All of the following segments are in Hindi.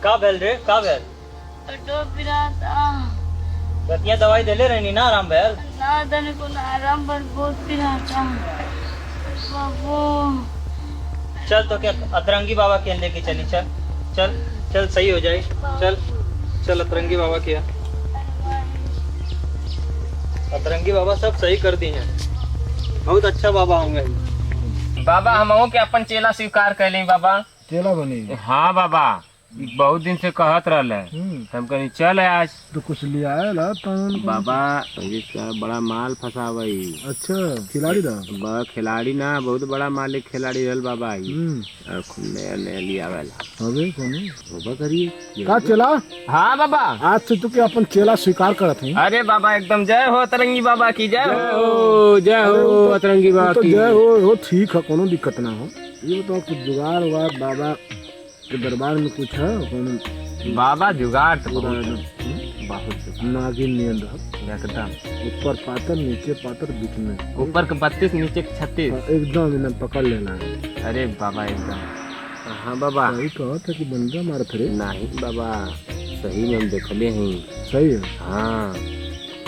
का भेल रे का भेल? पेटो पिराता रतिया दवाई देले रहनी ना आराम भेल? ना दने को ना आराम पर बहुत पिराता बाबू। चल तो क्या अतरंगी बाबा के यहाँ लेके चली। चल चल चल सही हो जाए। चल चल अतरंगी बाबा के यहाँ। अतरंगी बाबा सब सही कर दी हैं। बहुत अच्छा बाबा होंगे। बाबा हमहू के अपन चेला स्वीकार कर ली बाबा। चेला बनी। हाँ बाबा बहुत दिन से कहत रहले हम कहीं चल आज तो कुछ ले आया ला तो बाबा बड़ा माल फंसावई। अच्छा खिलाड़ी था। बड़ा खिलाड़ी ना बहुत बड़ा मालिक खिलाड़ी रहल बाबा नया नया लिया वाला अबे कोनी बाबा करिए का चेला। हाँ बाबा आज से तो के अपन चेला स्वीकार करत है। अरे बाबा एकदम जय हो अतरंगी बाबा की जय हो जय हो अतरंगी बाबा तो की जय हो ठीक है कोनो दिक्कत ना हो। ये तो कुछ जुगाड़ उगाड़ बाबा के दरबार में कुछ है कोनो बाबा जुगाड़ तो बहुत नागिन नियन रहा एकदम ऊपर पातर नीचे पातर बीच में ऊपर के 32 नीचे के 36 एकदम इन्हें पकड़ लेना है। अरे बाबा एकदम हाँ बाबा सही कहा था कि बंदा मारत रे। नहीं बाबा सही में हम देखले हैं। सही है हाँ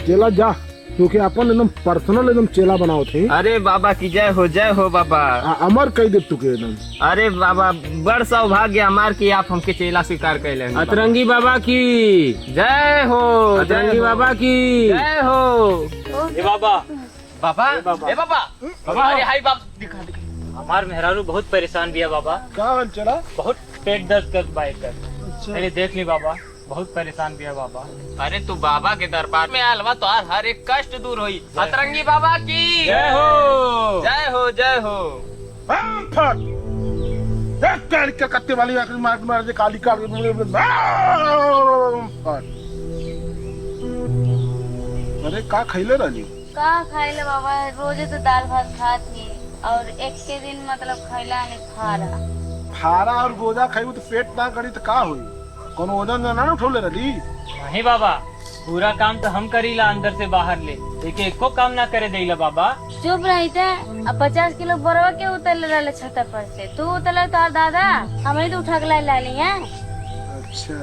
चेला जा क्योंकि अपन एकदम पर्सनल एकदम चेला बनाओ थे। अरे बाबा की जय हो बाबा। अमर कह दे तुके एकदम। अरे बाबा बड़ सौभाग्य हमार की आप हमके चेला स्वीकार कैले अतरंगी बाबा की जय हो अतरंगी बाबा की जय हो। ए बाबा बाबा ए बाबा बाबा अरे हाय बाप दिखा दिखा हमार मेहरारू बहुत परेशान भी है बाबा। का हाल चला। बहुत पेट दर्द कर बाइक कर। अच्छा अरे देख ली बाबा बहुत परेशान भी है बाबा। अरे तू बाबा के दरबार में आलवा तो हर एक कष्ट दूर होई अतरंगी बाबा की जय हो जय हो जय हो। क्या कत्ते वाली मार मार दे काली काली अरे का खैले रही का खाइले बाबा रोजे तो दाल भात खात ही और एक के दिन मतलब खैला नहीं खारा। फारा और गोजा खाई तो पेट ना करी तो का हुई कोनो वजन ना उठौले रही। नहीं बाबा पूरा काम तो हम करीला अंदर से बाहर ले लेकिन एको काम ना करे देला बाबा। चुप रही थे अब 50 किलो बरवा के उतर रहे छत पर से तू उतर तो दादा हमें तो उठा के ला ली है। अच्छा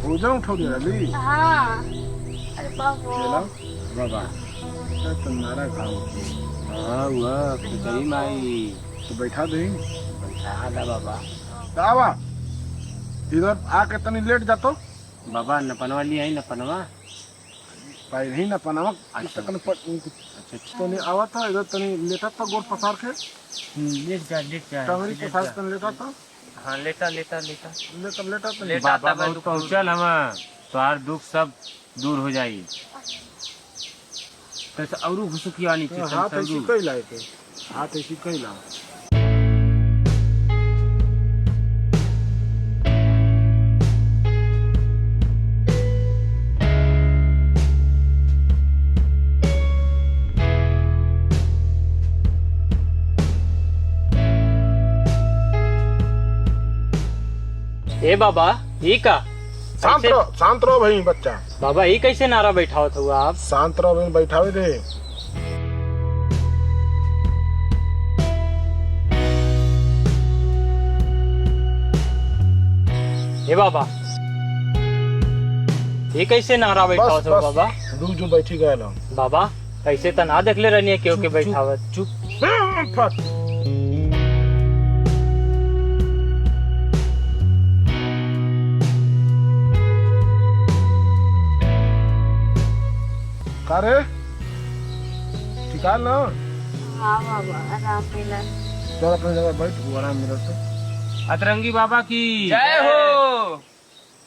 वजन उठौले रही। हाँ अरे बाबू चला बाबा तो नारा खाओ। हाँ वाह खिचड़ी माई तो बैठा दे बैठा दा बाबा। बाबा इधर आके तनी लेट जातो बाबा नपनवा लिया है नपनवा भाई नहीं ना पनावा तकन पर तो नहीं आवा था इधर तनी लेटा था गोड़ पसार के लेट जा टंगरी पसार तनी लेटा था। हाँ लेटा लेटा लेटा लेटा तो बाबा बहुत पहुँचल हम तोहार दुख सब दूर हो जाई तो और घुसुकिया नीचे हाथ ऐसी कई लाए थे हाथ ऐसी कई ला। ए बाबा ये का शांत रहो भाई बच्चा। बाबा ये कैसे नारा बैठावत हुआ आप? शांत रहो भाई बैठावे दे। ए बाबा ये कैसे नारा बैठावत हो बाबा? रुक जो बैठी गए लो बाबा कैसे तो ना देखले रहनी है क्यों के बैठावत। चुप कारे ठीक है ना। हाँ बाबा आराम मिला। चल अपनी जगह बैठ आराम मिला तो। अतरंगी बाबा की जय हो।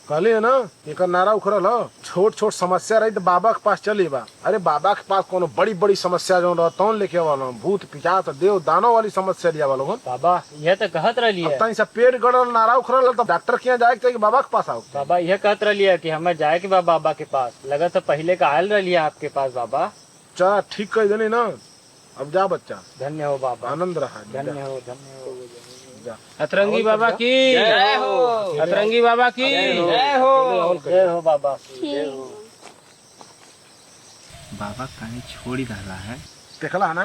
कहले है ना एक नारा उखड़ल हो छोट छोट समस्या रही तो बाबा के पास चली बा। अरे बाबा के पास कोनो बड़ी बड़ी समस्या जो रहा लेके वालो भूत पिशाच देव दानव वाली समस्या लिया वालो बाबा यह तो कहत रही है। तनी से पेट गड़ल नारा उखड़ल तो डॉक्टर के यहाँ जाए के बाबा के पास आओ। बाबा यह कहत रही है कि हमें जाए के बाबा के पास लगा तो पहले का आयल रही है आपके पास बाबा। चल ठीक कर देनी ना अब जा बच्चा। धन्य हो बाबा आनंद रहा धन्य हो धन्य हो। अतरंगी बाबा की जय हो अतरंगी बाबा की जय हो बाबा। बाबा कहीं छोड़ी रहा है देखला है ना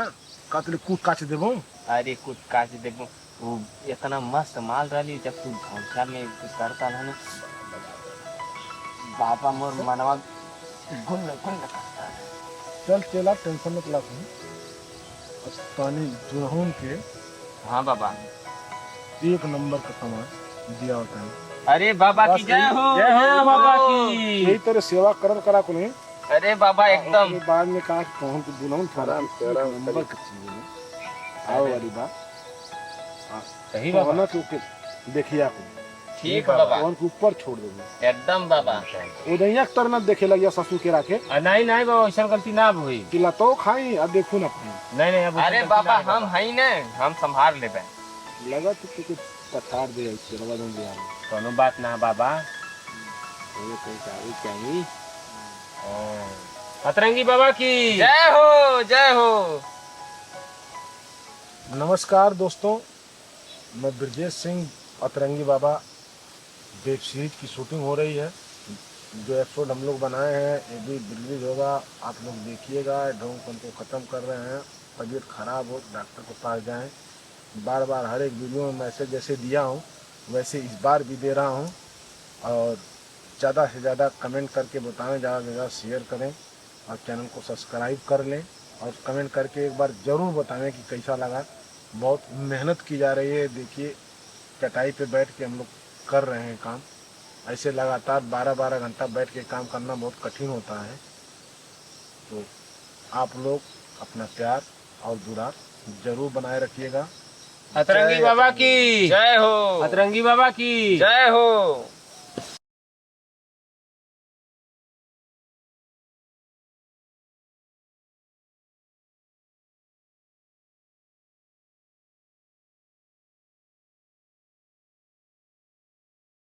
का तुले कूद काच देबो। अरे कुछ काश देखो वो इतना मस्त माल रही जब तू भौसा में करता है ना बाबा मोर मनवा गुन गुन करता है। चल चला टेंशन मत ला तू। अस्तानी जुनहून के हाँ बाबा। 1 नंबर का सामान दिया होता है। अरे बाबा की जय हो, जय हो बाबा की। यही तेरे सेवा करा को नहीं। अरे बाबा एकदम। और बाद में कहा कौन तो जुनहून थोड़ा नंबर का चीज है। आओ वाली बात सही तो बाबा। ना तू के देखिए आप ठीक है बाबा, कौन के ऊपर छोड़ दोगे एकदम बाबा। उदैया तर न देखे लगिया ससुर के राखे नहीं नहीं बाबा, ऐसा गलती ना हुई। किला तो खाई अब देखू ना नहीं नहीं, अरे बाबा हम है ना, हम संभाल लेबे। लगा तो कुछ पछाड़ दे रवा दूं दिया कोनो बात ना बाबा। ये कोई चाही चाहिए। अतरंगी बाबा की जय हो, जय हो। नमस्कार दोस्तों, मैं ब्रजेश सिंह। अतरंगी बाबा वेब सीरीज की शूटिंग हो रही है। जो एपिसोड हम लोग बनाए हैं ये भी रिलीज होगा, आप लोग देखिएगा। ढोंग को ख़त्म कर रहे हैं। तबीयत खराब हो डॉक्टर के पास जाएं। बार बार हर एक वीडियो में मैसेज जैसे दिया हूँ वैसे इस बार भी दे रहा हूँ। और ज़्यादा से ज़्यादा कमेंट करके बताएं, ज़्यादा से ज़्यादा शेयर करें और चैनल को सब्सक्राइब कर लें। और कमेंट करके एक बार ज़रूर बताएं कि कैसा लगा। बहुत मेहनत की जा रही है। देखिए चटाई पे बैठ के हम लोग कर रहे हैं काम। ऐसे लगातार 12-12 घंटा बैठ के काम करना बहुत कठिन होता है। तो आप लोग अपना प्यार और दुलार जरूर बनाए रखिएगा। अतरंगी बाबा की जय हो, अतरंगी बाबा की जय हो।